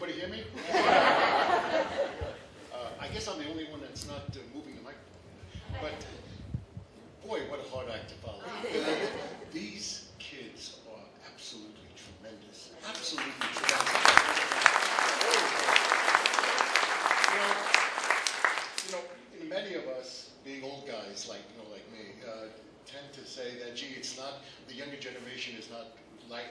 everybody hear me? I guess I'm the only one that's not moving the microphone. But boy, what a hard act to follow. These kids are absolutely tremendous. Absolutely tremendous. Many of us, being old guys like me, tend to say that, gee, it's not, the younger generation is not like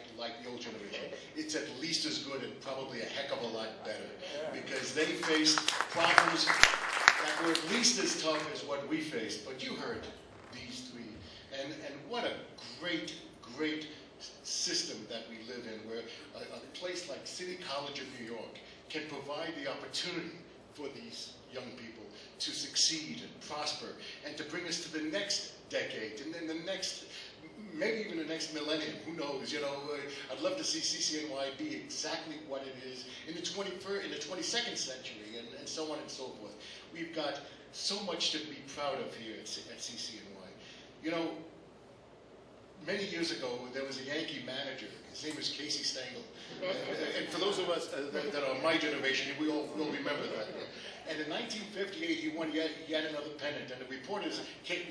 the old generation. It's at least as good and probably a heck of a lot better, because they faced problems that were at least as tough as what we faced. But you heard these three, and what a great system that we live in, where a place like City College of New York can provide the opportunity for these young people to succeed and prosper, and to bring us to the next decade, and then the next, maybe even the next millennium. Who knows? I'd love to see CCNY be exactly what it is in the 22nd century, and so on and so forth. We've got so much to be proud of here at CCNY. Many years ago, there was a Yankee manager. His name was Casey Stengel. And for those of us that are my generation, we all remember that. And in 1958, he won yet another pennant. And the reporters came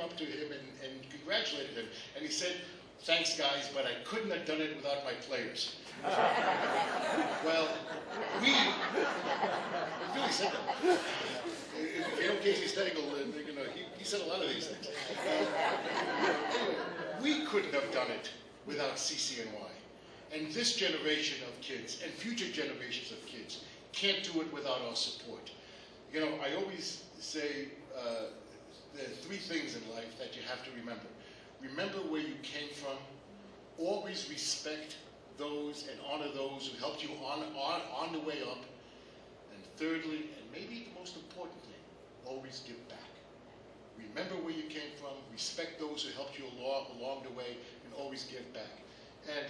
up to him and congratulated him. And he said, "Thanks, guys, but I couldn't have done it without my players." Well, really said that. If you know Casey Stengel, he said a lot of these things. Anyway, we couldn't have done it without CCNY. And this generation of kids and future generations of kids can't do it without our support. I always say there are three things in life that you have to remember. Remember where you came from. Always respect those and honor those who helped you on the way up. And thirdly, and maybe the most important thing, always give back. Remember where you came from, respect those who helped you along the way, and always give back. And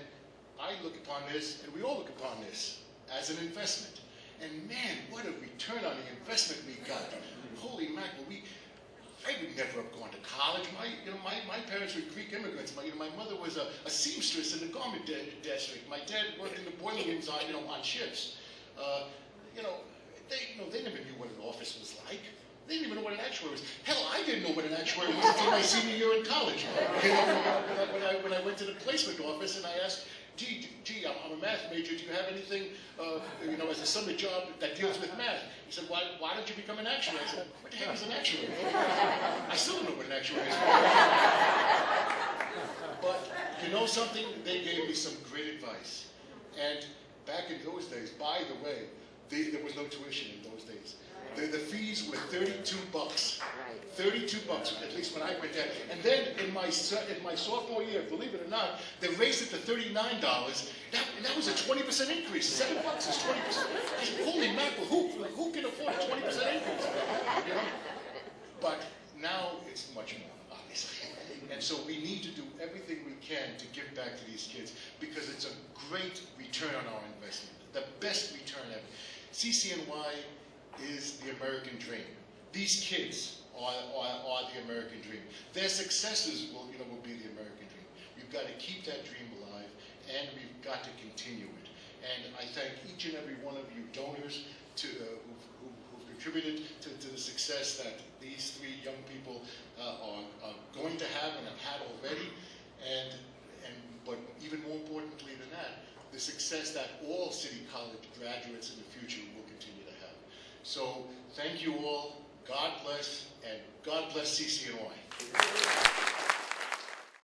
I look upon this, and we all look upon this, as an investment. And man, what a return on the investment we got. Holy mackerel, I would never have gone to college. My parents were Greek immigrants. My mother was a seamstress in the garment district. My dad worked in the boiler rooms on ships. They never knew what an office was like. They didn't even know what an actuary was. Hell, I didn't know what an actuary was until my senior year in college. When I went to the placement office and I asked, gee, I'm a math major. Do you have anything, as a summer job that deals with math? He said, why don't you become an actuary? I said, what the heck is an actuary? I still don't know what an actuary is. But you know something? They gave me some great advice. And back in those days, by the way, there was no tuition in those days. The fees were $32. $32, at least when I went there. And then in my sophomore year, believe it or not, they raised it to $39. That was a 20% increase. $7 is 20%. I said, holy mackerel, who can afford a 20% increase? But now it's much more, obviously. And so we need to do everything we can to give back to these kids, because it's a great return on our investment, the best return ever. CCNY is the American dream. These kids are the American dream. Their successes will be the American dream. We've got to keep that dream alive, and we've got to continue it. And I thank each and every one of you donors who've contributed to the success that these three young people are going to have and have had already. But even more importantly than that, the success that all City College graduates in the future will continue to have. So thank you all. God bless, and God bless CCNY.